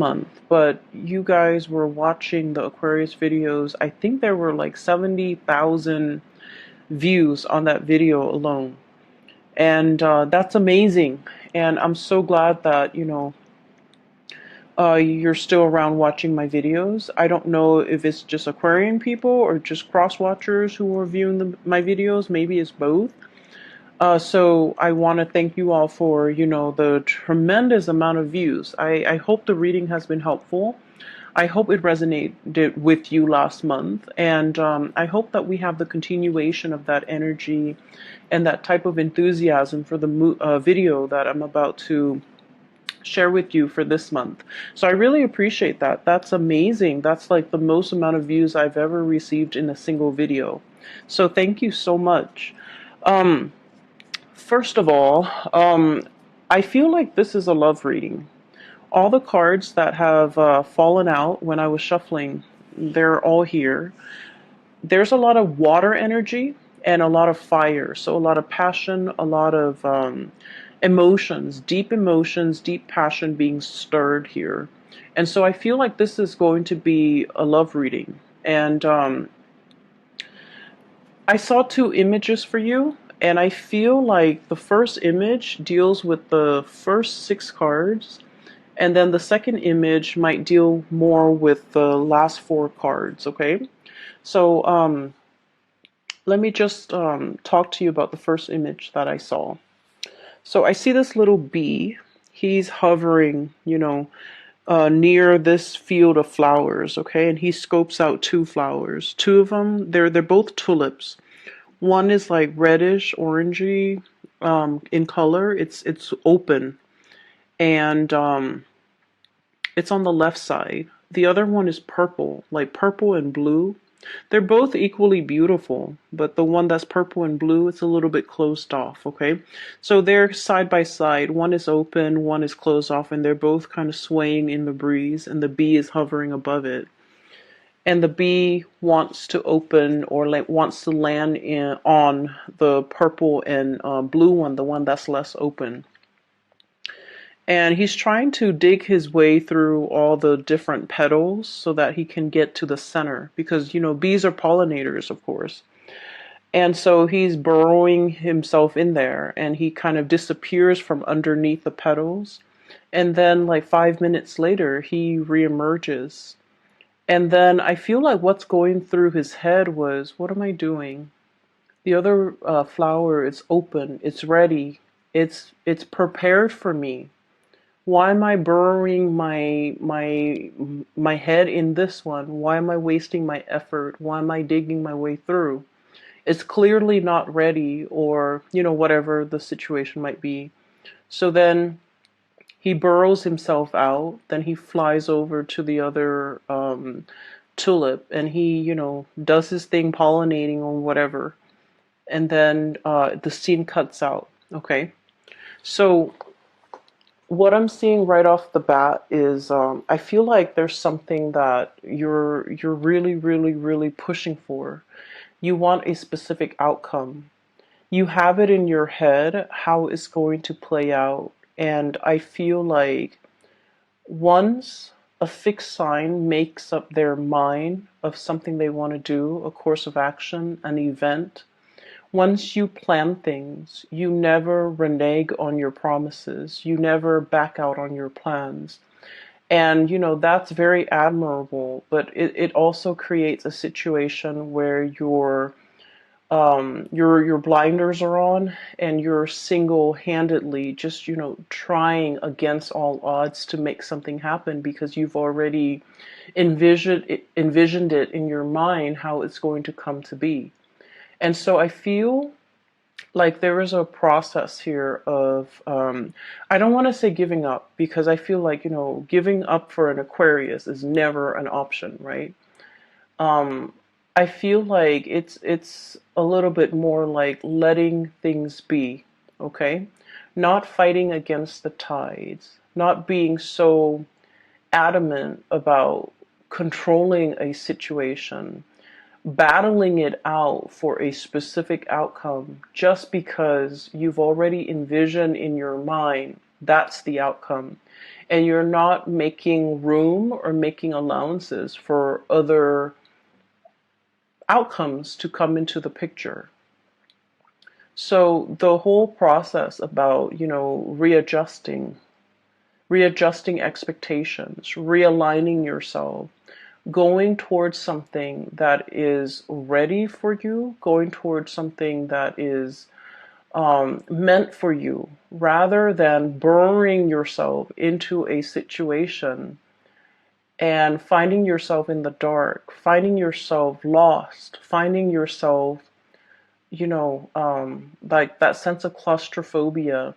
month, but you guys were watching the Aquarius videos. I think there were like 70,000 views on that video alone. And that's amazing. And I'm so glad that, you're still around watching my videos. I don't know if it's just Aquarian people or just cross watchers who are viewing my videos. Maybe it's both. So I want to thank you all for, the tremendous amount of views. I hope the reading has been helpful. I hope it resonated with you last month. And I hope that we have the continuation of that energy and that type of enthusiasm for the video that I'm about to share with you for this month. So I really appreciate that. That's amazing. That's like the most amount of views I've ever received in a single video. So thank you so much. Um, First of all, I feel like this is a love reading. All the cards that have fallen out when I was shuffling, they're all here. There's a lot of water energy and a lot of fire. So a lot of passion, a lot of emotions, deep passion being stirred here. And so I feel like this is going to be a love reading. And I saw two images for you, and I feel like the first image deals with the first six cards, and then the second image might deal more with the last four cards, okay? So let me just talk to you about the first image that I saw. So I see this little bee. He's hovering, near this field of flowers, okay? And he scopes out two flowers. Two of them, they're both tulips. One is like reddish, orangey in color. It's open, and it's on the left side. The other one is purple, like purple and blue. They're both equally beautiful, but the one that's purple and blue, it's a little bit closed off, okay? So they're side by side. One is open, one is closed off, and they're both kind of swaying in the breeze, and the bee is hovering above it. And the bee wants to open or wants to land on the purple and blue one, the one that's less open. And he's trying to dig his way through all the different petals so that he can get to the center because, bees are pollinators, of course. And so he's burrowing himself in there and he kind of disappears from underneath the petals. And then, like 5 minutes later, he reemerges. And then I feel like what's going through his head was, what am I doing? The other flower is open. It's ready. It's prepared for me. Why am I burrowing my head in this one? Why am I wasting my effort? Why am I digging my way through? It's clearly not ready, or whatever the situation might be. So then he burrows himself out. Then he flies over to the other tulip, and he does his thing, pollinating or whatever. And then the scene cuts out. Okay, so what I'm seeing right off the bat is I feel like there's something that you're really, really, really pushing for. You want a specific outcome. You have it in your head how it's going to play out. And I feel like once a fixed sign makes up their mind of something they want to do, a course of action, an event, once you plan things, you never renege on your promises. You never back out on your plans. And, that's very admirable, but it also creates a situation where your blinders are on and you're single-handedly just, trying against all odds to make something happen because you've already envisioned it in your mind how it's going to come to be. And so I feel like there is a process here of, I don't want to say giving up because I feel like, giving up for an Aquarius is never an option, right? I feel like it's a little bit more like letting things be, okay? Not fighting against the tides, not being so adamant about controlling a situation, battling it out for a specific outcome just because you've already envisioned in your mind that's the outcome. and you're not making room or making allowances for other outcomes to come into the picture. So the whole process about, readjusting expectations, realigning yourself, going towards something that is ready for you, going towards something that is meant for you, rather than burrowing yourself into a situation and finding yourself in the dark, finding yourself lost, finding yourself, like that sense of claustrophobia,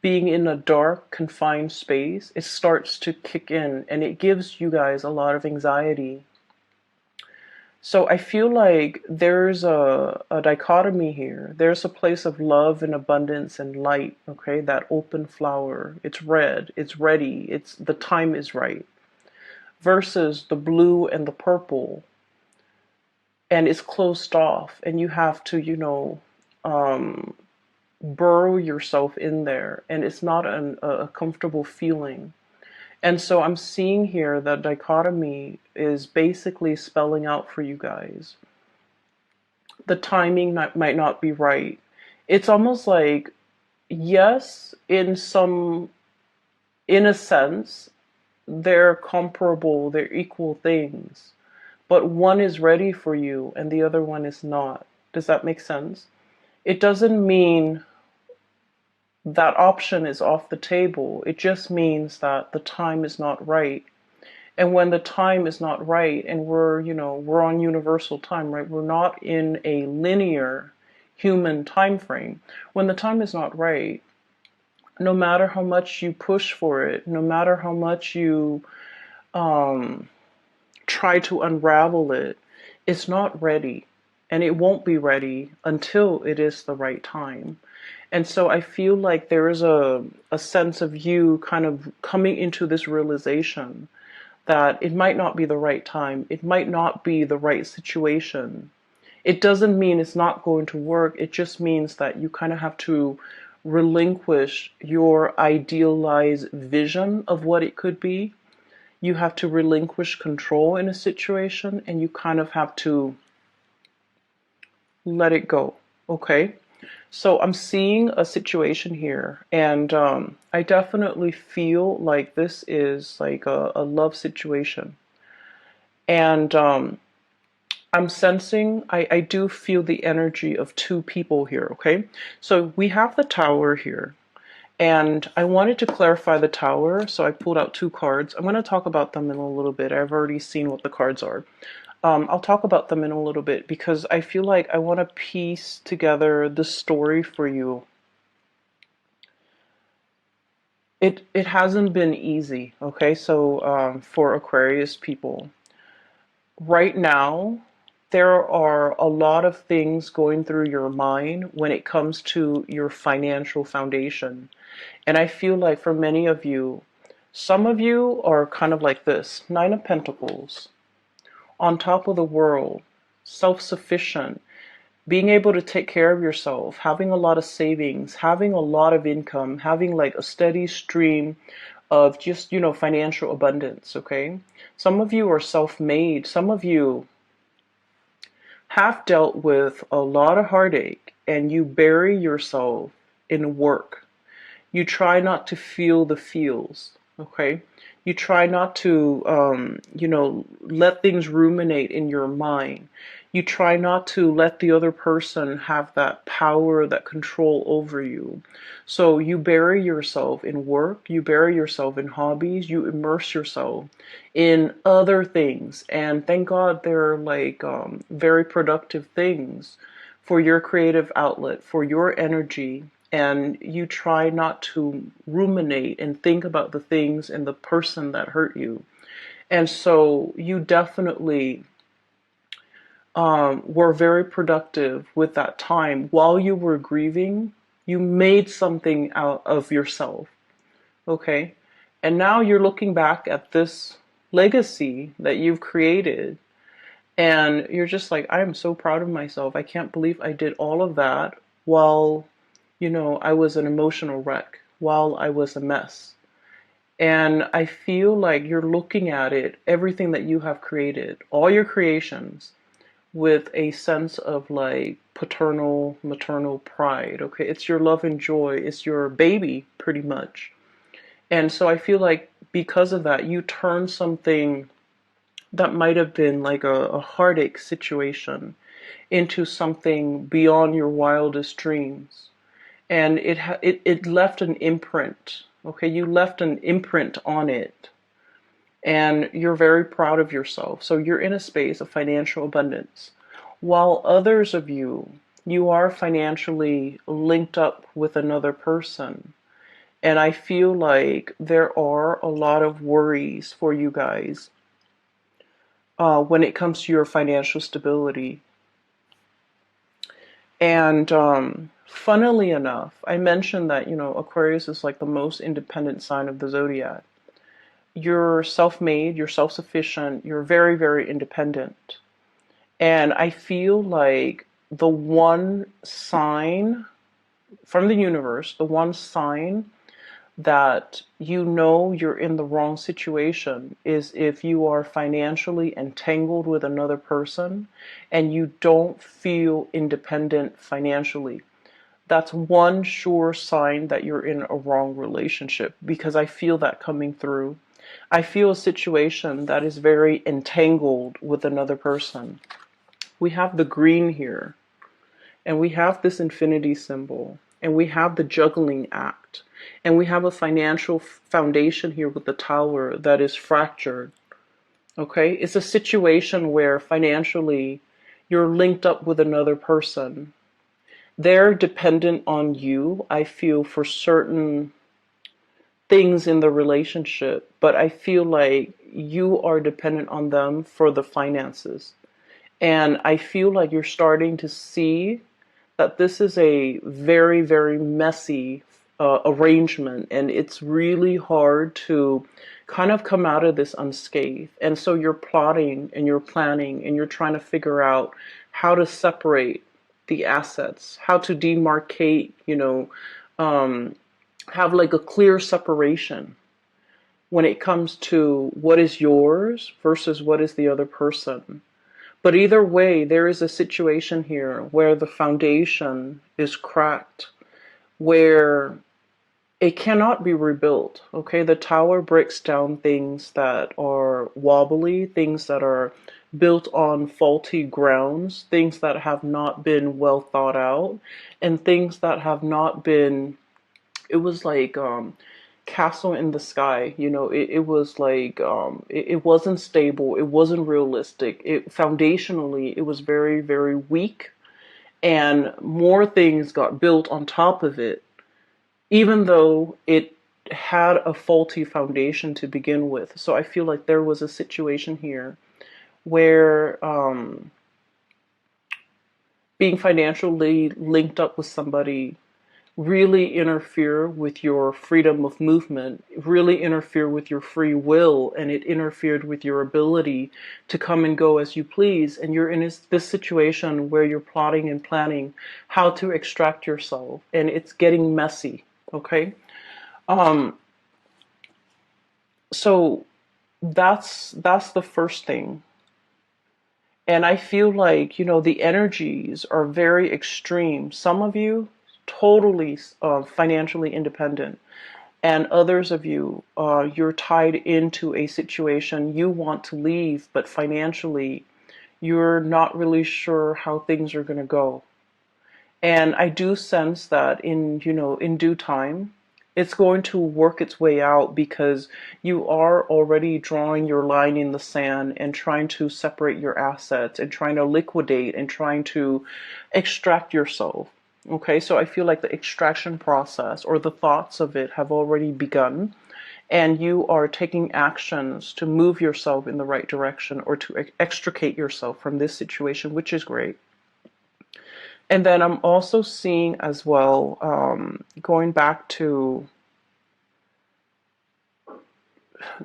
being in a dark, confined space, it starts to kick in and it gives you guys a lot of anxiety. So I feel like there's a dichotomy here. There's a place of love and abundance and light, okay? That open flower. It's red, it's ready, it's the time is right. Versus the blue and the purple, and it's closed off, and you have to, burrow yourself in there, and it's not a comfortable feeling. And so I'm seeing here that dichotomy is basically spelling out for you guys. The timing might not be right. It's almost like, yes, in a sense, they're comparable, they're equal things, but one is ready for you and the other one is not. Does that make sense? It doesn't mean that option is off the table. It just means that the time is not right. And when the time is not right, and we're on universal time, right? We're not in a linear human time frame. When the time is not right, no matter how much you push for it, no matter how much you try to unravel it, it's not ready. And it won't be ready until it is the right time. And so I feel like there is a sense of you kind of coming into this realization that it might not be the right time. It might not be the right situation. It doesn't mean it's not going to work. It just means that you kind of have to relinquish your idealized vision of what it could be. You have to relinquish control in a situation, and you kind of have to let it go. Okay? So I'm seeing a situation here, and I definitely feel like this is like a love situation. And I'm sensing, I do feel the energy of two people here, okay? So we have the Tower here, and I wanted to clarify the Tower, so I pulled out two cards. I'm going to talk about them in a little bit. I've already seen what the cards are. I'll talk about them in a little bit because I feel like I want to piece together the story for you. It hasn't been easy, okay? So for Aquarius people, right now, there are a lot of things going through your mind when it comes to your financial foundation. And I feel like for many of you, some of you are kind of like this, Nine of Pentacles, on top of the world, self-sufficient, being able to take care of yourself, having a lot of savings, having a lot of income, having like a steady stream of just, financial abundance, okay? Some of you are self-made. Some of you have dealt with a lot of heartache and you bury yourself in work. You try not to feel the feels, okay? You try not to, let things ruminate in your mind. You try not to let the other person have that power, that control over you. So you bury yourself in work, you bury yourself in hobbies, you immerse yourself in other things. And thank God they're like very productive things for your creative outlet, for your energy. And you try not to ruminate and think about the things and the person that hurt you. And so you definitely were very productive with that time. While you were grieving, you made something out of yourself. Okay? And now you're looking back at this legacy that you've created, and you're just like, I am so proud of myself. I can't believe I did all of that while I was an emotional wreck, while I was a mess. And I feel like you're looking at it, everything that you have created, all your creations, with a sense of like paternal, maternal pride. Okay, it's your love and joy, it's your baby, pretty much. And so I feel like because of that, you turn something that might have been like a heartache situation into something beyond your wildest dreams. And it left an imprint. Okay, you left an imprint on it, and you're very proud of yourself. So you're in a space of financial abundance. While others of you, you are financially linked up with another person. And I feel like there are a lot of worries for you guys when it comes to your financial stability. And funnily enough, I mentioned that, Aquarius is like the most independent sign of the zodiac. You're self-made, you're self-sufficient, you're very, very independent. And I feel like the one sign from the universe, the one sign that you're in the wrong situation is if you are financially entangled with another person and you don't feel independent financially. That's one sure sign that you're in a wrong relationship, because I feel that coming through. I feel a situation that is very entangled with another person. We have the green here, and we have this infinity symbol, and we have the juggling act, and we have a financial foundation here with the tower that is fractured. Okay, it's a situation where financially you're linked up with another person. They're dependent on you, I feel, for certain things in the relationship, but I feel like you are dependent on them for the finances. And I feel like you're starting to see that this is a very, very messy arrangement, and it's really hard to kind of come out of this unscathed. And so you're plotting and you're planning and you're trying to figure out how to separate the assets, how to demarcate, have like a clear separation when it comes to what is yours versus what is the other person. But either way, there is a situation here where the foundation is cracked, where it cannot be rebuilt. Okay, the tower breaks down things that are wobbly, things that are built on faulty grounds, things that have not been well thought out, and things that have not been. It was like castle in the sky. It was like it wasn't stable, it wasn't realistic, it foundationally it was very, very weak, and more things got built on top of it, even though it had a faulty foundation to begin with. So I feel like there was a situation here where being financially linked up with somebody really interfere with your freedom of movement, really interfere with your free will, and it interfered with your ability to come and go as you please. And you're in this situation where you're plotting and planning how to extract yourself, and it's getting messy. Okay, um, so that's the first thing. And I feel like, the energies are very extreme. Some of you totally financially independent, and others of you, you're tied into a situation you want to leave, but financially you're not really sure how things are going to go. And I do sense that in due time, it's going to work its way out, because you are already drawing your line in the sand and trying to separate your assets and trying to liquidate and trying to extract yourself. Okay, so I feel like the extraction process or the thoughts of it have already begun, and you are taking actions to move yourself in the right direction or to extricate yourself from this situation, which is great. And then I'm also seeing as well, going back to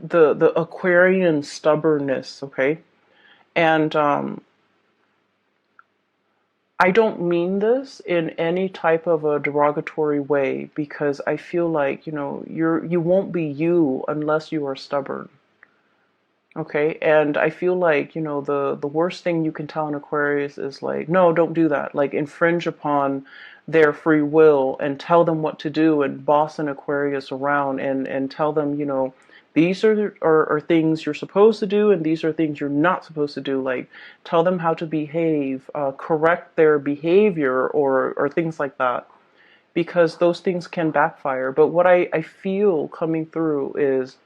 the Aquarian stubbornness, okay? And I don't mean this in any type of a derogatory way, because I feel like, you won't be you unless you are stubborn. Okay, and I feel like, the worst thing you can tell an Aquarius is like, no, don't do that. Like, infringe upon their free will and tell them what to do and boss an Aquarius around, and tell them, these are things you're supposed to do and these are things you're not supposed to do. Like, tell them how to behave, correct their behavior, or things like that, because those things can backfire. But what I feel coming through is,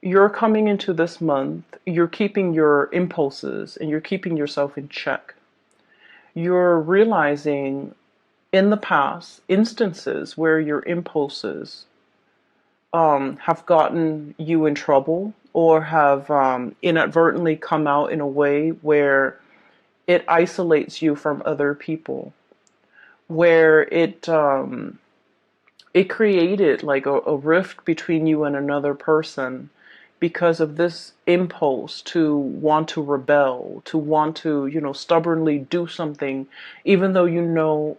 you're coming into this month, you're keeping your impulses and you're keeping yourself in check. You're realizing in the past instances where your impulses have gotten you in trouble, or have inadvertently come out in a way where it isolates you from other people, where it created like a rift between you and another person, because of this impulse to want to rebel, to want to, stubbornly do something, even though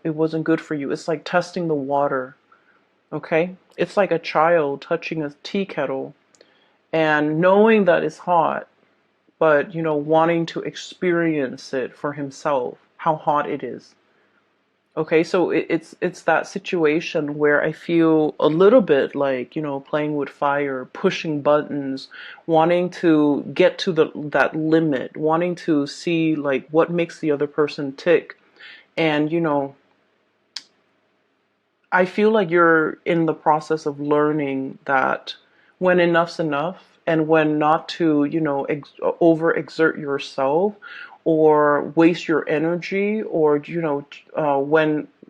it wasn't good for you. It's like testing the water, okay? It's like a child touching a tea kettle and knowing that it's hot, but, wanting to experience it for himself, how hot it is. Okay, so it's that situation where I feel a little bit like, playing with fire, pushing buttons, wanting to get to that limit, wanting to see like what makes the other person tick. And, I feel like you're in the process of learning that when enough's enough, and when not to, overexert yourself or waste your energy, or,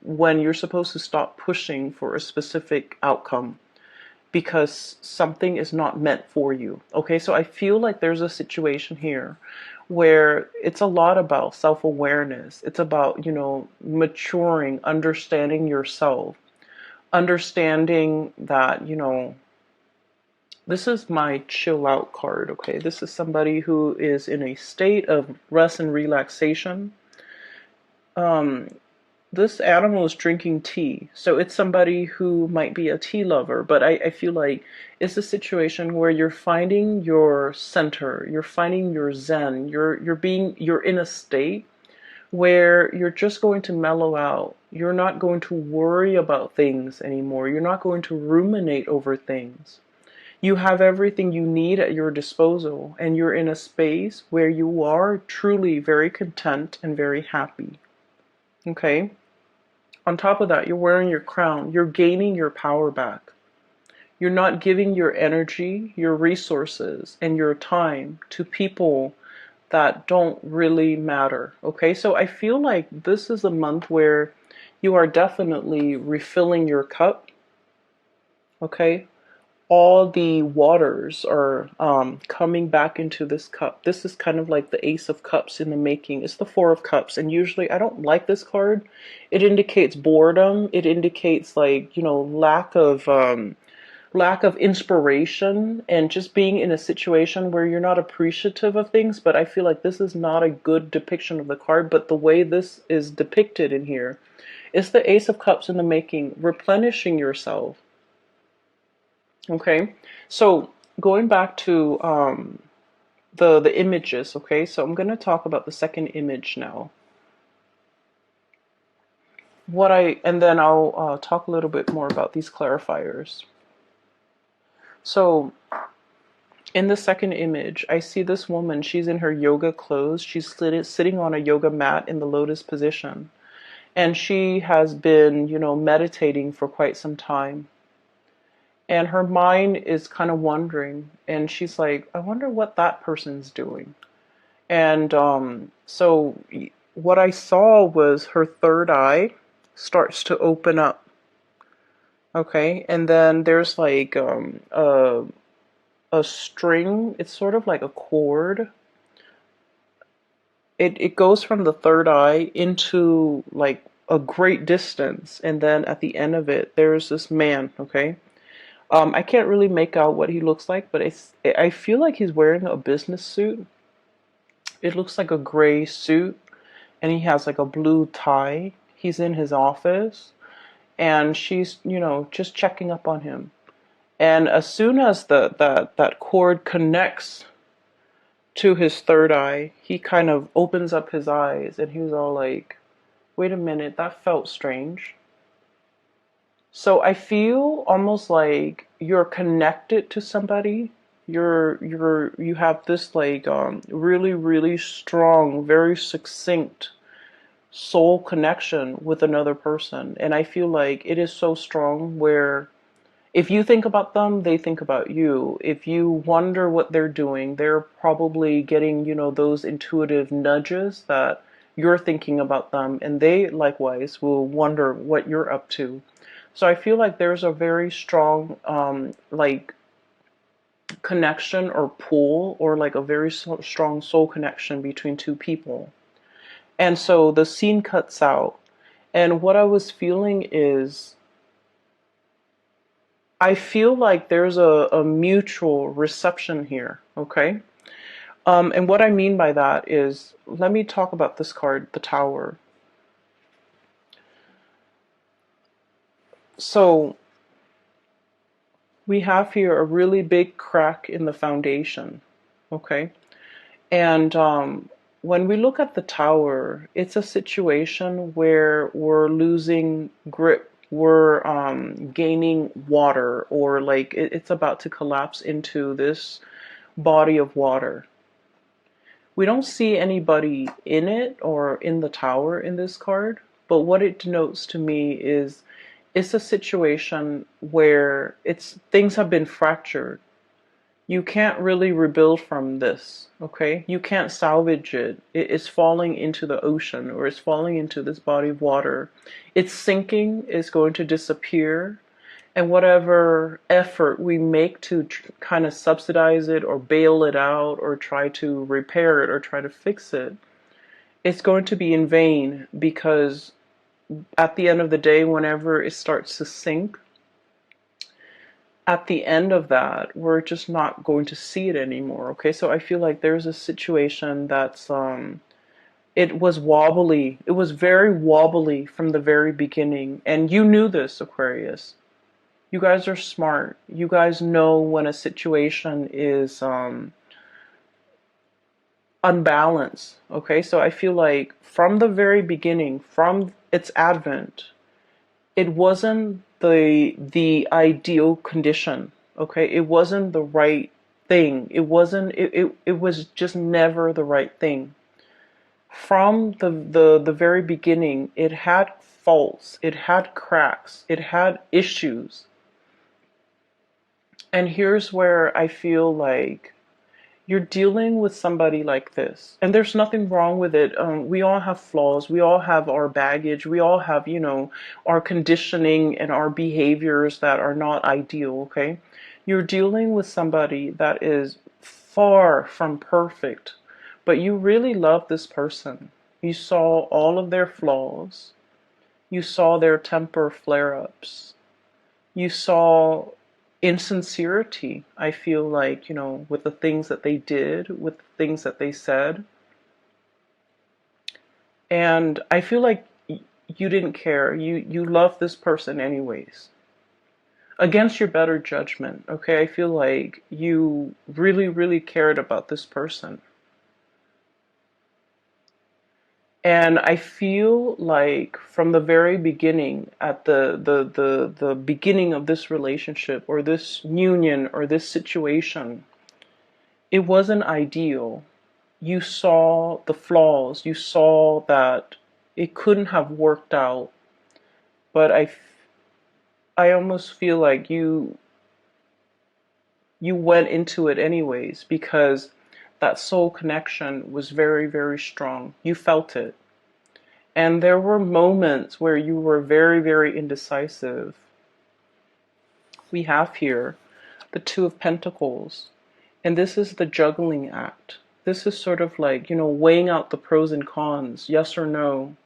when you're supposed to stop pushing for a specific outcome because something is not meant for you. Okay, so I feel like there's a situation here where it's a lot about self-awareness. It's about, maturing, understanding yourself, understanding that, this is my chill out card. Okay, this is somebody who is in a state of rest and relaxation. um this animal is drinking tea, so it's somebody who might be a tea lover, but I feel like it's a situation where you're finding your center, you're finding your zen, you're in a state where you're just going to mellow out. You're not going to worry about things anymore. You're not going to ruminate over things. You have everything you need at your disposal, and you're in a space where you are truly very content and very happy. Okay? On top of that, you're wearing your crown. You're gaining your power back. You're not giving your energy, your resources, and your time to people that don't really matter. Okay, so I feel like this is a month where you are definitely refilling your cup. Okay, all the waters are coming back into this cup. This is kind of like the Ace of Cups in the making. It's the Four of Cups, and usually I don't like this card. It indicates boredom. It indicates like, lack of inspiration, and just being in a situation where you're not appreciative of things. But I feel like this is not a good depiction of the card, but the way this is depicted in here, it's the Ace of Cups in the making, replenishing yourself. Okay, so going back to the images. Okay, so I'm going to talk about the second image now. And then I'll talk a little bit more about these clarifiers. So in the second image, I see this woman. She's in her yoga clothes. She's sitting on a yoga mat in the lotus position. And she has been, meditating for quite some time. And her mind is kind of wondering. And she's like, I wonder what that person's doing. And so what I saw was her third eye starts to open up. Okay. And then there's like a string. It's sort of like a cord. It goes from the third eye into like a great distance, and then at the end of it there's this man. Okay, I can't really make out what he looks like, but I feel like he's wearing a business suit. It looks like a gray suit, and he has like a blue tie. He's in his office, and she's, you know, just checking up on him. And as soon as that cord connects to his third eye, he kind of opens up his eyes, and he was all like, wait a minute, that felt strange. So I feel almost like you're connected to somebody. You have this like really, really strong, very succinct soul connection with another person. And I feel like it is so strong where if you think about them, they think about you. If you wonder what they're doing, they're probably getting, you know, those intuitive nudges that you're thinking about them, and they likewise will wonder what you're up to. So I feel like there's a very strong like connection or pull, or like a very strong soul connection between two people. And so the scene cuts out, and what I was feeling is I feel like there's a mutual reception here, okay? And what I mean by that is, let me talk about this card, the Tower. So we have here a really big crack in the foundation, okay? And when we look at the Tower, it's a situation where we're losing grip, we're gaining water, or like it's about to collapse into this body of water. We don't see anybody in it or in the Tower in this card, but what it denotes to me is it's a situation where it's things have been fractured. You can't really rebuild from this, okay? You can't salvage it. It is falling into the ocean, or it's falling into this body of water. It's sinking, it's going to disappear, and whatever effort we make to kind of subsidize it or bail it out or try to repair it or try to fix it, it's going to be in vain, because at the end of the day, whenever it starts to sink, at the end of that, we're just not going to see it anymore. Okay, so I feel like there's a situation that's it was wobbly. It was very wobbly from the very beginning, and you knew this, Aquarius. You guys are smart. You guys know when a situation is unbalanced. Okay, so I feel like from the very beginning, from its advent, it wasn't the ideal condition. Okay, it wasn't the right thing. It was just never the right thing. From the very beginning, it had faults, it had cracks, it had issues. And here's where I feel like you're dealing with somebody like this, and there's nothing wrong with it. We all have flaws, we all have our baggage, we all have, you know, our conditioning and our behaviors that are not ideal. Okay, you're dealing with somebody that is far from perfect, but you really love this person. You saw all of their flaws, you saw their temper flare-ups, you saw insincerity, I feel like, you know, with the things that they did, with the things that they said. And I feel like you didn't care. You love this person anyways. Against your better judgment, okay? I feel like you really, really cared about this person. And I feel like from the very beginning, at the beginning of this relationship or this union or this situation, it wasn't ideal. You saw the flaws. You saw that it couldn't have worked out. But I almost feel like you went into it anyways, because that soul connection was very, very strong. You felt it. And there were moments where you were very, very indecisive. We have here the Two of Pentacles, and this is the juggling act. This is sort of like, you know, weighing out the pros and cons, yes or no.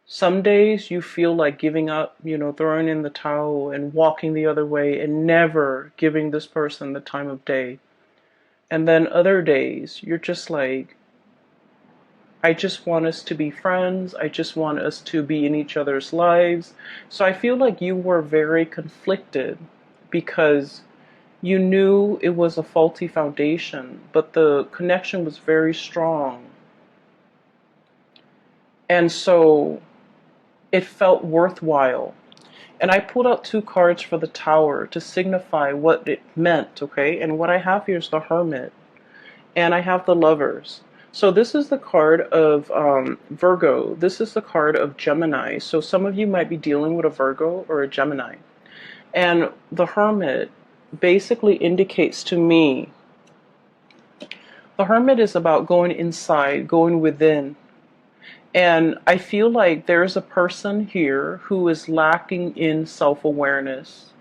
Some days you feel like giving up, you know, throwing in the towel and walking the other way and never giving this person the time of day. And then other days you're just like, I just want us to be friends. I just want us to be in each other's lives. So I feel like you were very conflicted because you knew it was a faulty foundation, but the connection was very strong. And so it felt worthwhile. And I pulled out two cards for the Tower to signify what it meant, okay? And what I have here is the Hermit, and I have the Lovers. So this is the card of Virgo. This is the card of Gemini. So some of you might be dealing with a Virgo or a Gemini. And the Hermit basically indicates to me, the Hermit is about going inside, going within. And I feel like there's a person here who is lacking in self-awareness.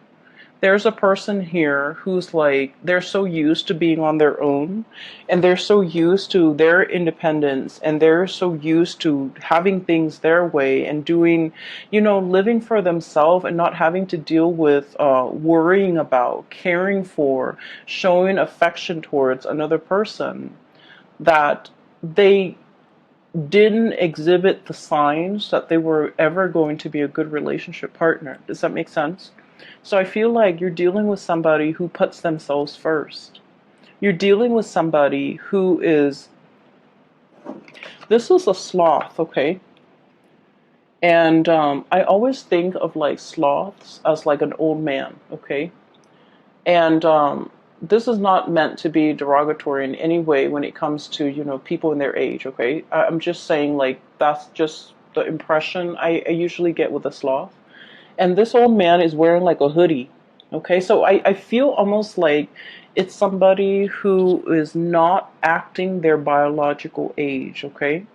There's a person here who's like, they're so used to being on their own, and they're so used to their independence, and they're so used to having things their way and doing, living for themselves and not having to deal with worrying about, caring for, showing affection towards another person, that they didn't exhibit the signs that they were ever going to be a good relationship partner. Does that make sense? So I feel like you're dealing with somebody who puts themselves first. You're dealing with somebody who is, this is a sloth, okay? And I always think of like sloths as like an old man, okay? And this is not meant to be derogatory in any way when it comes to, people in their age, okay? I'm just saying like that's just the impression I usually get with a sloth. And this old man is wearing like a hoodie. Okay, so I feel almost like it's somebody who is not acting their biological age, okay?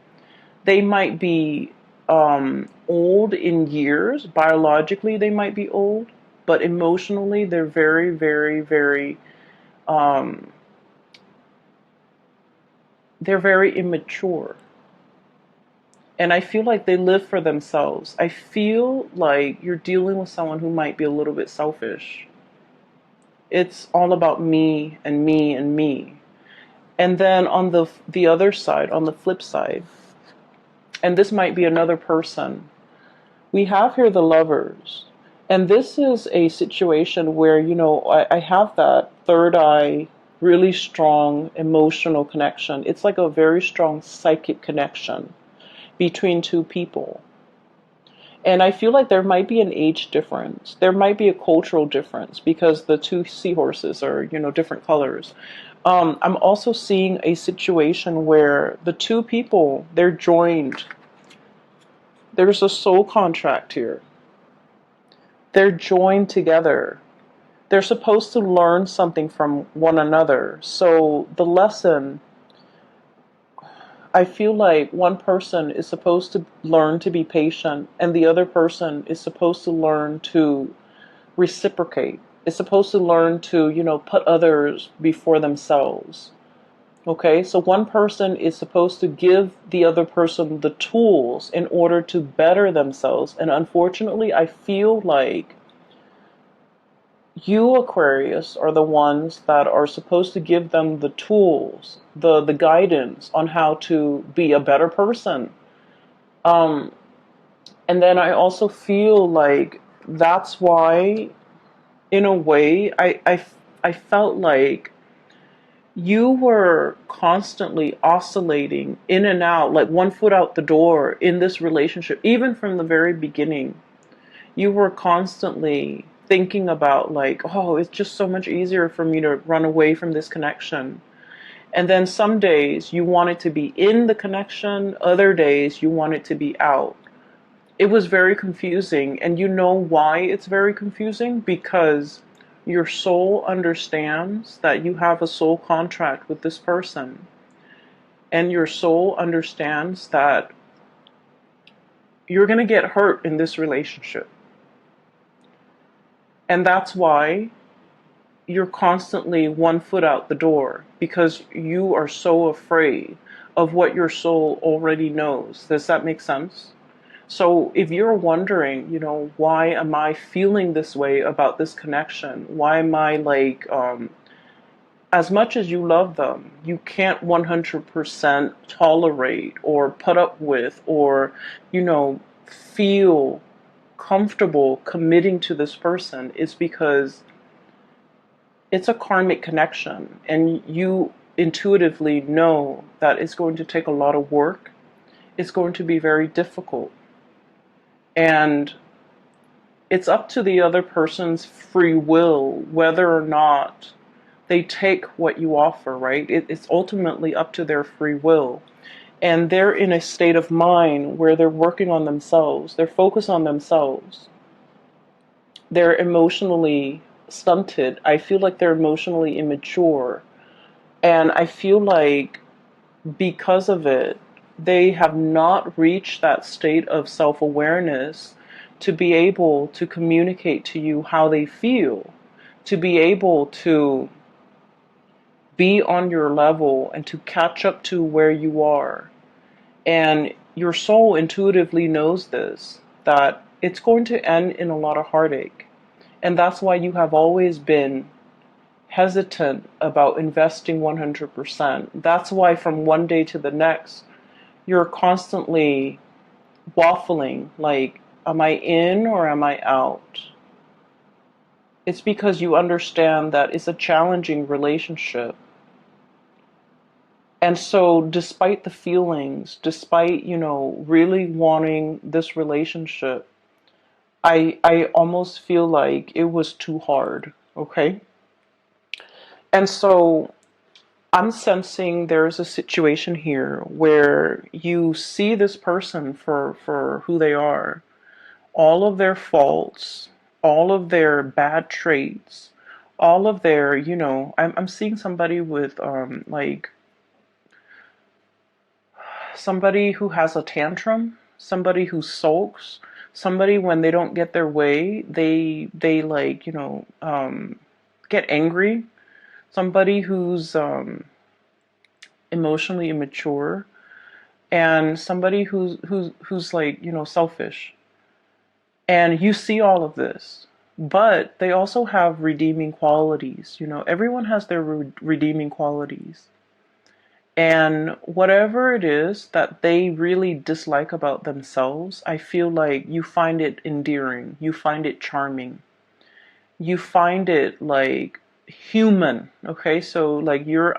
They might be old in years. Biologically, they might be old, but emotionally, they're very, very, very, um, they're very immature. And I feel like they live for themselves. I feel like you're dealing with someone who might be a little bit selfish. It's all about me and me and me. And then on the other side, on the flip side, and this might be another person, we have here the Lovers. And this is a situation where, I have that third eye, really strong emotional connection. It's like a very strong psychic connection between two people. And I feel like there might be an age difference. There might be a cultural difference because the two seahorses are, different colors. I'm also seeing a situation where the two people, they're joined. There's a soul contract here. They're joined together. They're supposed to learn something from one another. So the lesson, I feel like one person is supposed to learn to be patient, and the other person is supposed to learn to reciprocate. Is supposed to learn to, put others before themselves. Okay, so one person is supposed to give the other person the tools in order to better themselves. And unfortunately, I feel like you, Aquarius, are the ones that are supposed to give them the tools, the guidance on how to be a better person. Um, and then I also feel like that's why, in a way, I felt like you were constantly oscillating in and out, like one foot out the door in this relationship, even from the very beginning. You were constantly thinking about like, oh, it's just so much easier for me to run away from this connection. And then some days you wanted to be in the connection, other days you wanted to be out. It was very confusing. And you know why it's very confusing? Because your soul understands that you have a soul contract with this person. And your soul understands that you're going to get hurt in this relationship. And that's why you're constantly one foot out the door, because you are so afraid of what your soul already knows. Does that make sense? So if you're wondering, why am I feeling this way about this connection? Why am I like, as much as you love them, you can't 100% tolerate or put up with or, feel comfortable committing to this person, is because it's a karmic connection, and you intuitively know that it's going to take a lot of work. It's going to be very difficult. And it's up to the other person's free will whether or not they take what you offer, right? It's ultimately up to their free will. And they're in a state of mind where they're working on themselves. They're focused on themselves. They're emotionally stunted. I feel like they're emotionally immature. And I feel like because of it, they have not reached that state of self-awareness to be able to communicate to you how they feel, to be able to be on your level and to catch up to where you are. And your soul intuitively knows this, that it's going to end in a lot of heartache. And that's why you have always been hesitant about investing 100%. That's why from one day to the next, you're constantly waffling, like, am I in or am I out? It's because you understand that it's a challenging relationship. And so despite the feelings, despite, really wanting this relationship, I almost feel like it was too hard, okay? And so I'm sensing there's a situation here where you see this person for who they are, all of their faults, all of their bad traits, all of their, I'm seeing somebody with, like, somebody who has a tantrum, somebody who sulks, somebody when they don't get their way, they like, get angry, somebody who's emotionally immature, and somebody who's like, selfish. And you see all of this, but they also have redeeming qualities. Everyone has their redeeming qualities. And whatever it is that they really dislike about themselves, I feel like you find it endearing, you find it charming, you find it like human. Okay, so like you're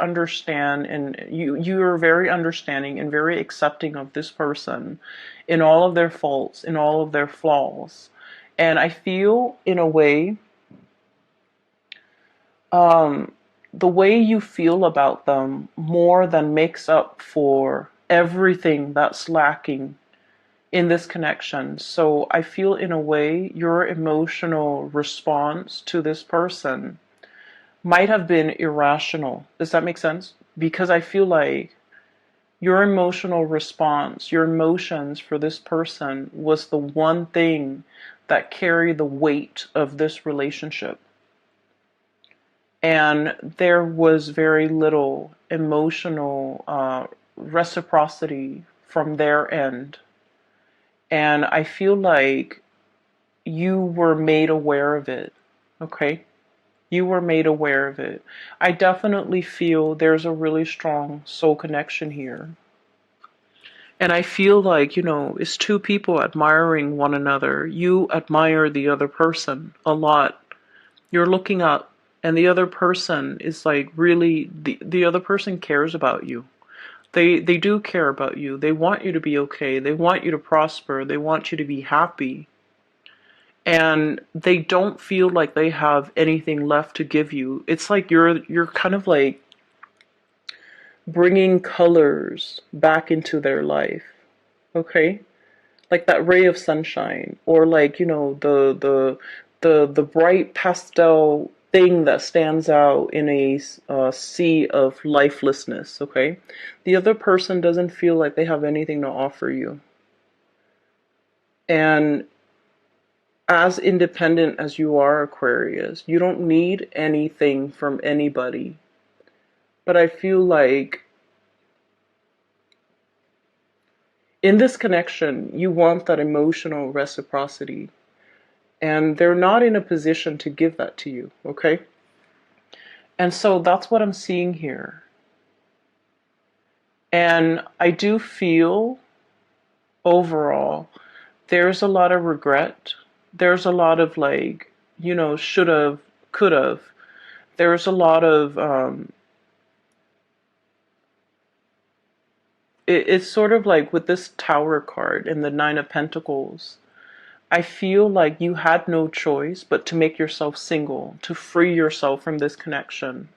very understanding and very accepting of this person in all of their faults, in all of their flaws. And I feel in a way, the way you feel about them more than makes up for everything that's lacking in this connection. So I feel in a way your emotional response to this person might have been irrational. Does that make sense? Because I feel like your emotional response, your emotions for this person was the one thing that carried the weight of this relationship. And there was very little emotional reciprocity from their end. And I feel like you were made aware of it, okay? You were made aware of it. I definitely feel there's a really strong soul connection here. And I feel like, it's two people admiring one another. You admire the other person a lot. You're looking up, and the other person is like really, the other person cares about you. They do care about you. They want you to be okay. They want you to prosper. They want you to be happy. And they don't feel like they have anything left to give you. It's like you're kind of like bringing colors back into their life. Okay? Like that ray of sunshine, or like, the bright pastel thing that stands out in a sea of lifelessness. Okay? The other person doesn't feel like they have anything to offer you. And as independent as you are, Aquarius, you don't need anything from anybody. But I feel like in this connection, you want that emotional reciprocity. And they're not in a position to give that to you, okay? And so that's what I'm seeing here. And I do feel overall there's a lot of regret. There's a lot of like, should have, could have. There's a lot of, it's sort of like with this Tower card and the Nine of Pentacles. I feel like you had no choice but to make yourself single, to free yourself from this connection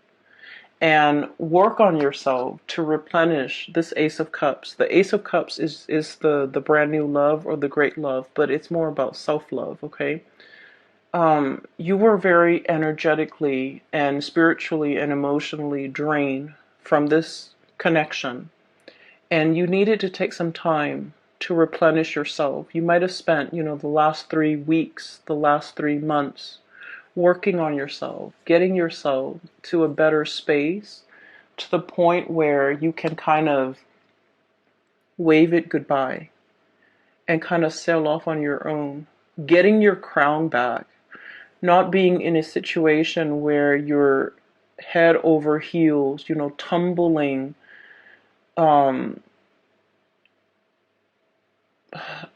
and work on yourself to replenish this Ace of Cups. The Ace of Cups is the brand new love or the great love, but it's more about self-love, okay? You were very energetically and spiritually and emotionally drained from this connection, and you needed to take some time to replenish yourself. You might have spent, the last 3 weeks, the last 3 months working on yourself, getting yourself to a better space, to the point where you can kind of wave it goodbye and kind of sail off on your own, getting your crown back, not being in a situation where you're head over heels, tumbling. Um,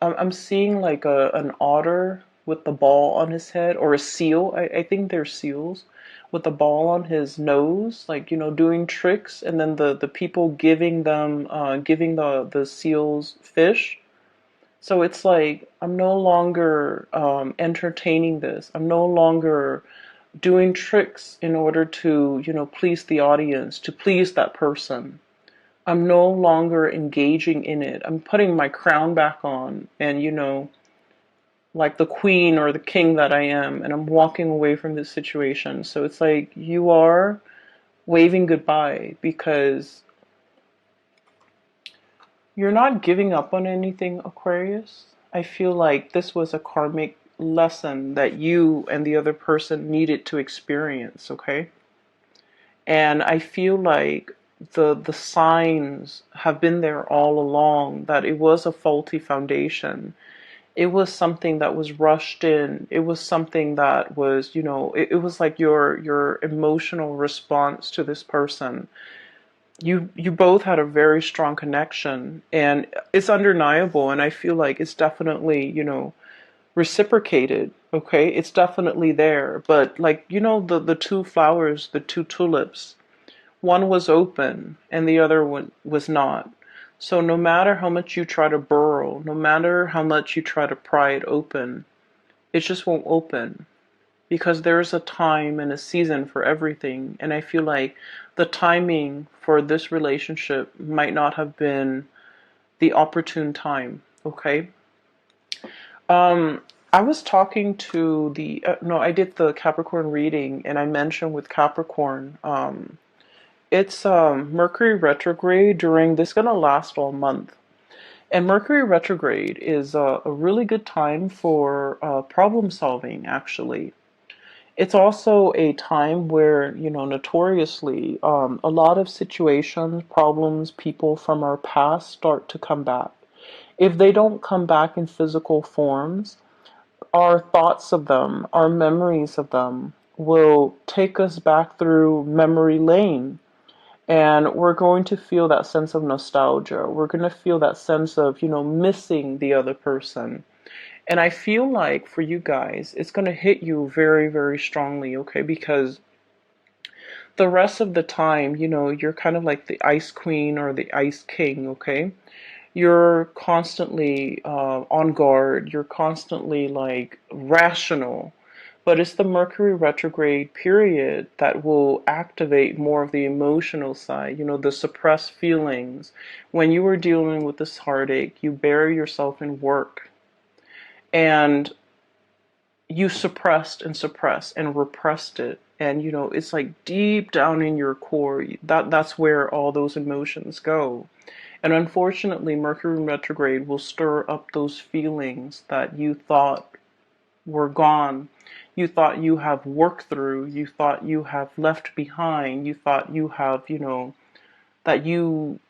I'm seeing like an otter with the ball on his head, or a seal. I think they're seals with the ball on his nose, like, doing tricks, and then the people giving the seals fish. So it's like I'm no longer entertaining this. I'm no longer doing tricks in order to, please the audience, to please that person. I'm no longer engaging in it. I'm putting my crown back on and, like the queen or the king that I am, and I'm walking away from this situation. So it's like you are waving goodbye because you're not giving up on anything, Aquarius. I feel like this was a karmic lesson that you and the other person needed to experience, okay? And I feel like the signs have been there all along that it was a faulty foundation. It was something that was rushed in. It was something that was, it was like your emotional response to this person. You both had a very strong connection, and it's undeniable, and I feel like it's definitely, reciprocated. Okay, it's definitely there. But like, the two flowers, the two tulips, one was open and the other one was not. So no matter how much you try to burrow, no matter how much you try to pry it open, it just won't open, because there's a time and a season for everything. And I feel like the timing for this relationship might not have been the opportune time. Okay. Um, I was talking to no, I did the Capricorn reading, and I mentioned with Capricorn, it's Mercury retrograde during this, gonna last all month. And Mercury retrograde is a really good time for problem solving, actually. It's also a time where, notoriously, a lot of situations, problems, people from our past start to come back. If they don't come back in physical forms, our thoughts of them, our memories of them will take us back through memory lane. And we're going to feel that sense of nostalgia. We're going to feel that sense of, missing the other person. And I feel like for you guys, it's going to hit you very, very strongly, okay? Because the rest of the time, you're kind of like the ice queen or the ice king, okay? You're constantly on guard. You're constantly like rational. But it's the Mercury retrograde period that will activate more of the emotional side, the suppressed feelings. When you were dealing with this heartache, you bury yourself in work, and you suppressed and repressed it. And it's like deep down in your core, that's where all those emotions go. And unfortunately, Mercury retrograde will stir up those feelings that you thought were gone. You thought you have worked through, you thought you have left behind, you thought you have, that you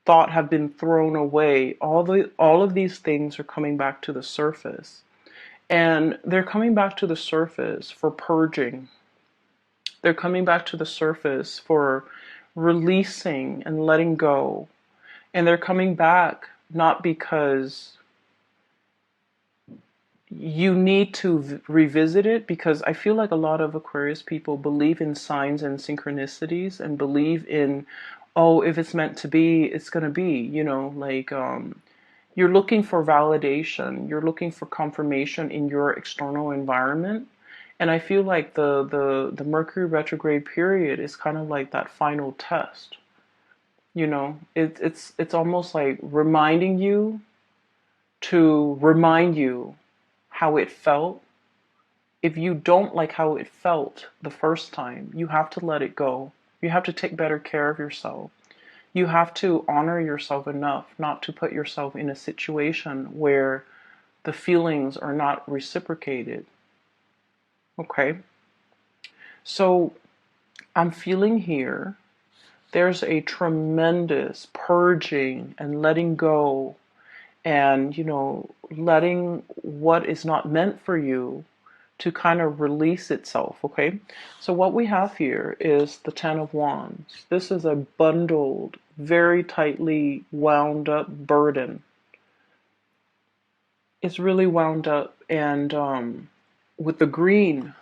thought have been thrown away. All of these things are coming back to the surface. And they're coming back to the surface for purging. They're coming back to the surface for releasing and letting go. And they're coming back not because you need to revisit it, because I feel like a lot of Aquarius people believe in signs and synchronicities and believe in, oh, if it's meant to be, it's going to be, you're looking for validation, you're looking for confirmation in your external environment. And I feel like the Mercury retrograde period is kind of like that final test. It's almost like reminding you to remind you how it felt. If you don't like how it felt the first time, you have to let it go. You have to take better care of yourself. You have to honor yourself enough not to put yourself in a situation where the feelings are not reciprocated. Okay? So I'm feeling here there's a tremendous purging and letting go, and letting what is not meant for you to kind of release itself. Okay, so what we have here is the Ten of Wands. This is a bundled, very tightly wound up burden. It's really wound up, and with the green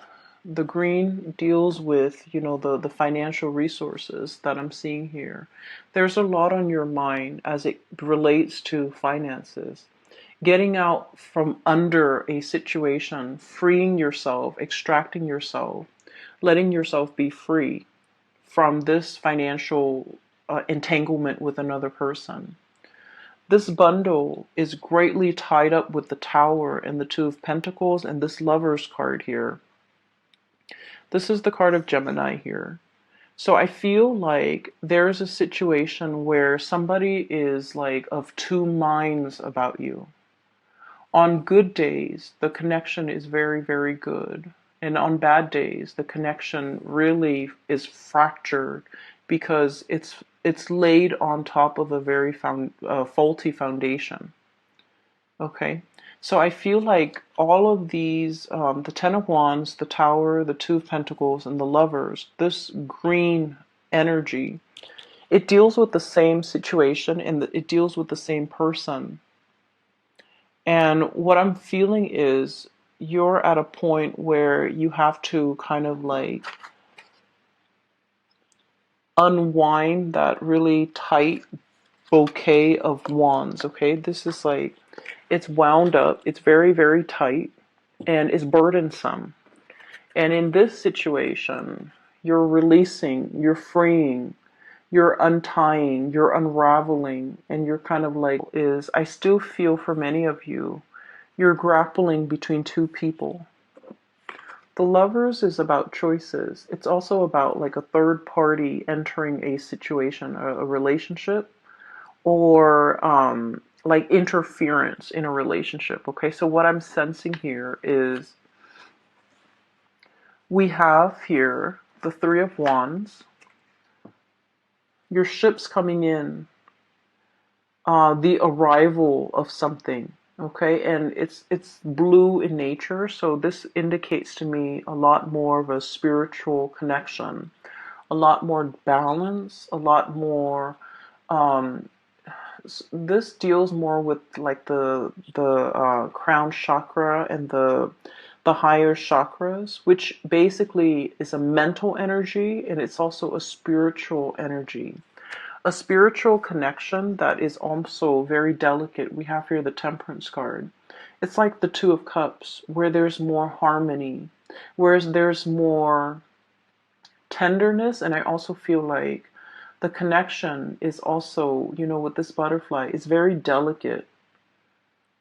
deals with, the financial resources that I'm seeing here. There's a lot on your mind as it relates to finances. Getting out from under a situation, freeing yourself, extracting yourself, letting yourself be free from this financial entanglement with another person. This bundle is greatly tied up with the Tower and the Two of Pentacles and this Lover's card here. This is the card of Gemini here. So I feel like there's a situation where somebody is like of two minds about you. On good days, the connection is very, very good. And on bad days, the connection really is fractured because it's laid on top of a very faulty foundation. Okay? So I feel like all of these, the Ten of Wands, the Tower, the Two of Pentacles, and the Lovers, this green energy, it deals with the same situation and it deals with the same person. And what I'm feeling is you're at a point where you have to kind of like unwind that really tight bouquet of wands. Okay, this is like, it's wound up, it's very, very tight, and it's burdensome. And in this situation, you're releasing, you're freeing, you're untying, you're unraveling, and you're kind of like, I still feel for many of you, you're grappling between two people. The Lovers is about choices. It's also about like a third party entering a situation, a relationship, or like interference in a relationship. Okay, so what I'm sensing here is we have here the Three of Wands, your ship's coming in, the arrival of something. Okay, and it's blue in nature, so this indicates to me a lot more of a spiritual connection, a lot more balance, a lot more this deals more with like the crown chakra and the higher chakras, which basically is a mental energy, and it's also a spiritual energy, a spiritual connection that is also very delicate. We have here the Temperance card. It's like the Two of Cups, where there's more harmony, whereas there's more tenderness. And I also feel like the connection is also, with this butterfly, is very delicate.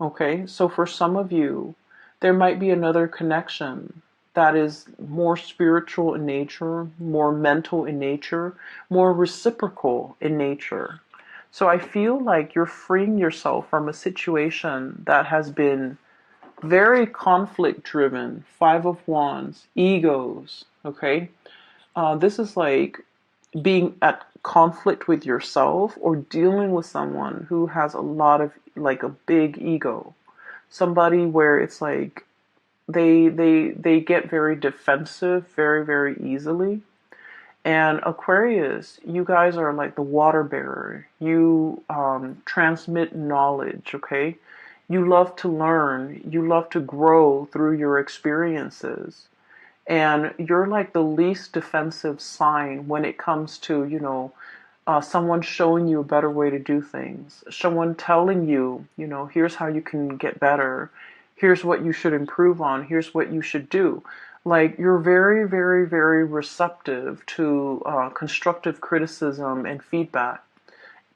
Okay, so for some of you, there might be another connection that is more spiritual in nature, more mental in nature, more reciprocal in nature. So I feel like you're freeing yourself from a situation that has been very conflict driven. Five of Wands, egos. Okay, this is like being at conflict with yourself or dealing with someone who has a lot of like a big ego. Somebody where it's like they get very defensive very, very easily. And Aquarius, you guys are like the water bearer. You transmit knowledge, okay? You love to learn. You love to grow through your experiences. And you're like the least defensive sign when it comes to, someone showing you a better way to do things, someone telling you, here's how you can get better, here's what you should improve on, here's what you should do. Like, you're very, very, very receptive to constructive criticism and feedback.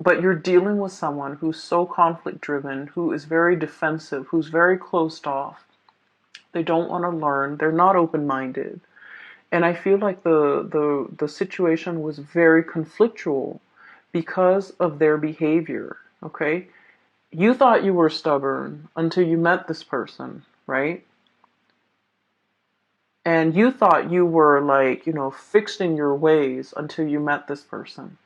But you're dealing with someone who's so conflict driven, who is very defensive, who's very closed off. They don't want to learn. They're not open minded. And I feel like the situation was very conflictual because of their behavior, okay? You thought you were stubborn until you met this person, right? And you thought you were like, fixed in your ways until you met this person.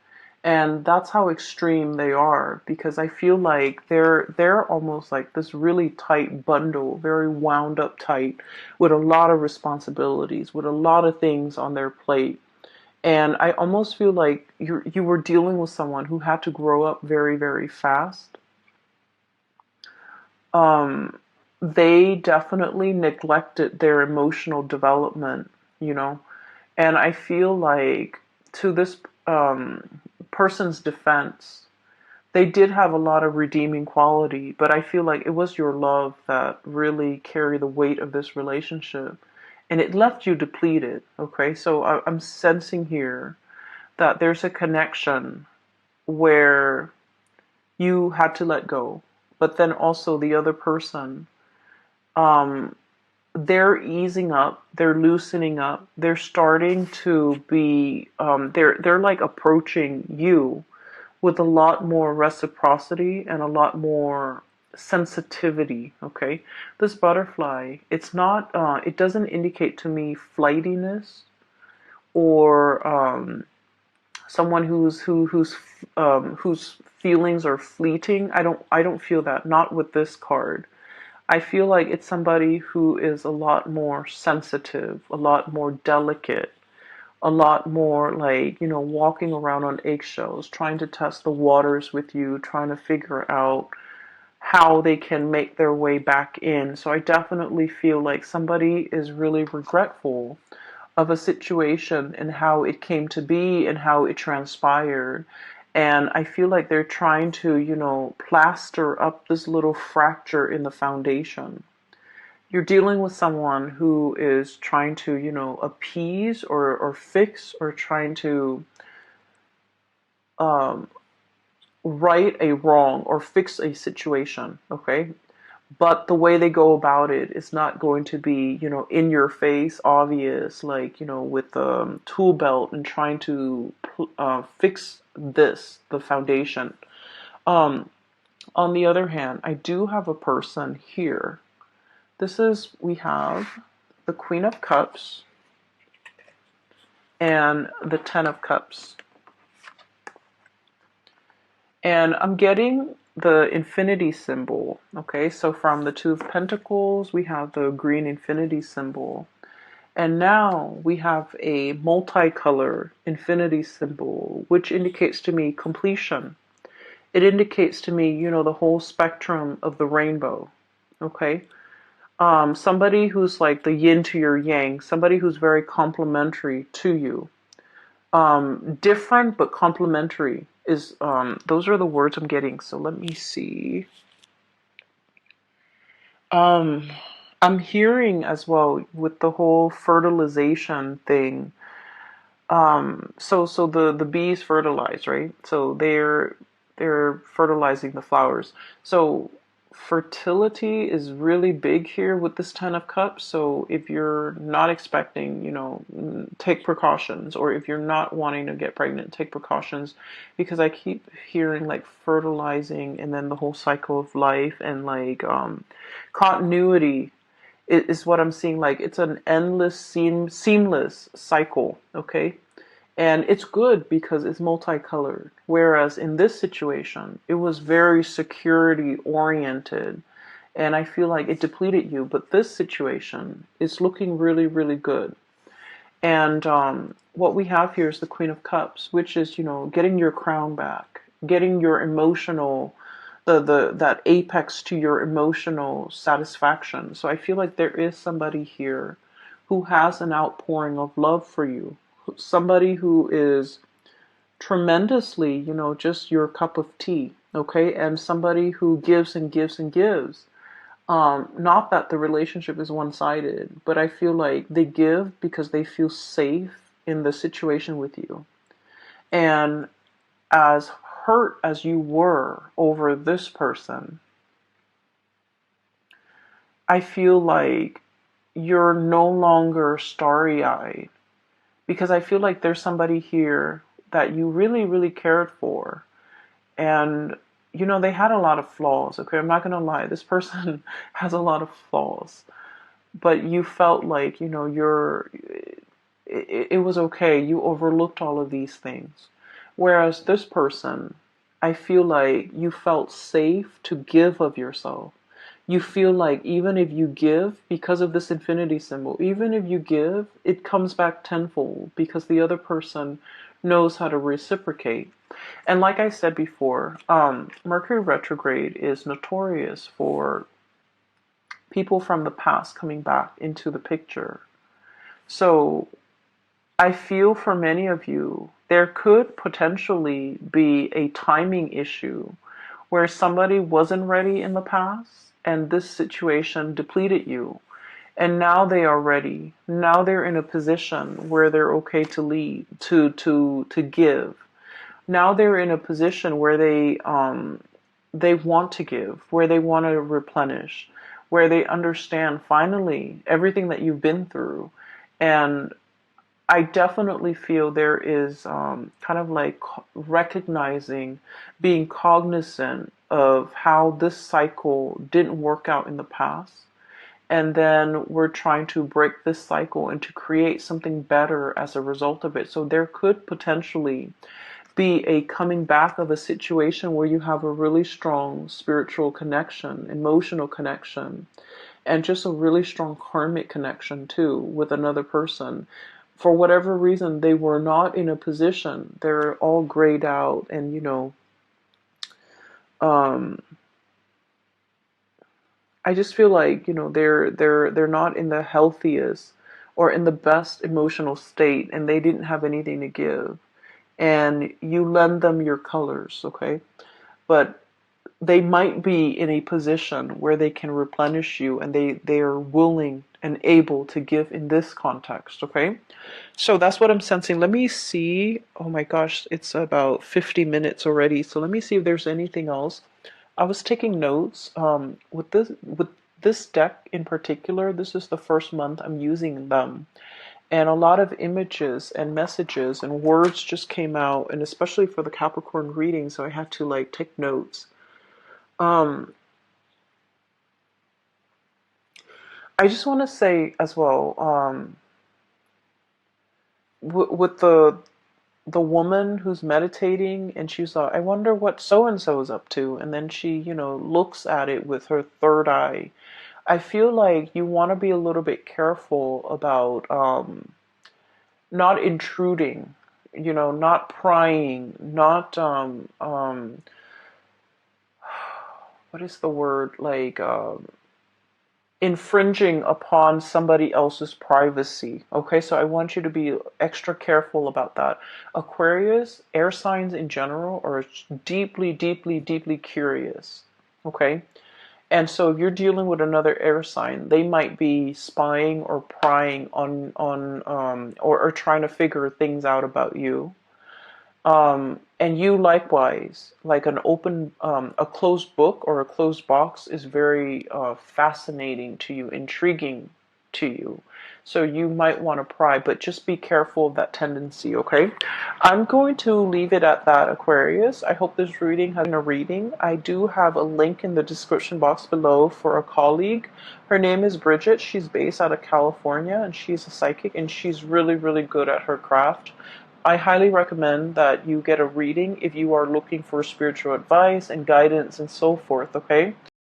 And that's how extreme they are, because I feel like they're almost like this really tight bundle, very wound up tight, with a lot of responsibilities, with a lot of things on their plate. And I almost feel like you were dealing with someone who had to grow up very, very fast. They definitely neglected their emotional development, you know. And I feel like, to this person's defense, they did have a lot of redeeming quality, but I feel like it was your love that really carried the weight of this relationship. And it left you depleted, okay? So I'm sensing here that there's a connection where you had to let go, but then also the other person, um, they're easing up, they're loosening up, they're starting to be, they're like approaching you with a lot more reciprocity and a lot more sensitivity, okay? This butterfly, it's not, it doesn't indicate to me flightiness or someone whose feelings are fleeting. I don't feel that, not with this card. I feel like it's somebody who is a lot more sensitive, a lot more delicate, a lot more like, walking around on eggshells, trying to test the waters with you, trying to figure out how they can make their way back in. So I definitely feel like somebody is really regretful of a situation and how it came to be and how it transpired. And I feel like they're trying to, plaster up this little fracture in the foundation. You're dealing with someone who is trying to, appease or fix, or trying to um, right a wrong or fix a situation, okay? But the way they go about it is not going to be, in your face, obvious, like, with the tool belt and trying to fix the foundation. Um, on the other hand, I do have a person here. We have the Queen of Cups and the Ten of Cups. And I'm getting the infinity symbol, okay? So from the Two of Pentacles, we have the green infinity symbol. And now we have a multicolor infinity symbol, which indicates to me completion. It indicates to me, the whole spectrum of the rainbow, okay? Somebody who's like the yin to your yang, somebody who's very complementary to you. Different but complementary is, those are the words I'm getting. So let me see. I'm hearing as well with the whole fertilization thing. So the bees fertilize, right? So they're fertilizing the flowers. So fertility is really big here with this Ten of Cups. So if you're not expecting, take precautions, or if you're not wanting to get pregnant, take precautions, because I keep hearing like fertilizing and then the whole cycle of life and like continuity is what I'm seeing. Like, it's an endless, seamless cycle, okay? And it's good because it's multicolored. Whereas in this situation, it was very security oriented. and I feel like it depleted you. But this situation is looking really, really good. And what we have here is the Queen of Cups, which is, getting your crown back, getting your emotional, that apex to your emotional satisfaction. So I feel like there is somebody here who has an outpouring of love for you, somebody who is tremendously, just your cup of tea, okay, and somebody who gives and gives and gives. Not that the relationship is one-sided, but I feel like they give because they feel safe in the situation with you. And as hurt as you were over this person, I feel like you're no longer starry-eyed, because I feel like there's somebody here that you really, really cared for. And they had a lot of flaws, okay? I'm not going to lie. This person has a lot of flaws. But you felt like, it was okay. You overlooked all of these things. Whereas this person, I feel like you felt safe to give of yourself. You feel like even if you give, because of this infinity symbol, even if you give, it comes back tenfold because the other person knows how to reciprocate. And like I said before, Mercury retrograde is notorious for people from the past coming back into the picture. So I feel for many of you, there could potentially be a timing issue where somebody wasn't ready in the past and this situation depleted you. And now they are ready. Now they're in a position where they're okay to lead, to give. Now they're in a position where they want to give, where they want to replenish, where they understand finally everything that you've been through. And I definitely feel there is kind of like recognizing, being cognizant of how this cycle didn't work out in the past. And then we're trying to break this cycle and to create something better as a result of it. So there could potentially be a coming back of a situation where you have a really strong spiritual connection, emotional connection, and just a really strong karmic connection too with another person. For whatever reason, they were not in a position. They're all grayed out, and um, I just feel like they're not in the healthiest or in the best emotional state, and they didn't have anything to give. And you lend them your colors, okay? But they might be in a position where they can replenish you, and they are willing and able to give in this context, okay? So that's what I'm sensing. Let me see. Oh my gosh, it's about 50 minutes already. So let me see if there's anything else. I was taking notes with this deck in particular. This is the first month I'm using them. And a lot of images and messages and words just came out, and especially for the Capricorn reading, so I had to like take notes. Um, I just want to say as well, with the woman who's meditating, and she's like, I wonder what so and so is up to, and then she, looks at it with her third eye. I feel like you want to be a little bit careful about not intruding, not prying, not what is the word, like infringing upon somebody else's privacy. Okay, so I want you to be extra careful about that. Aquarius, air signs in general, are deeply, deeply, deeply curious. Okay, and so if you're dealing with another air sign, they might be spying or prying or trying to figure things out about you. And you likewise, like a closed book or a closed box is very fascinating to you, intriguing to you. So you might want to pry, but just be careful of that tendency, okay? I'm going to leave it at that, Aquarius. I hope this reading has been a reading. I do have a link in the description box below for a colleague. Her name is Bridget. She's based out of California, and she's a psychic, and she's really, really good at her craft. I highly recommend that you get a reading if you are looking for spiritual advice and guidance and so forth, okay?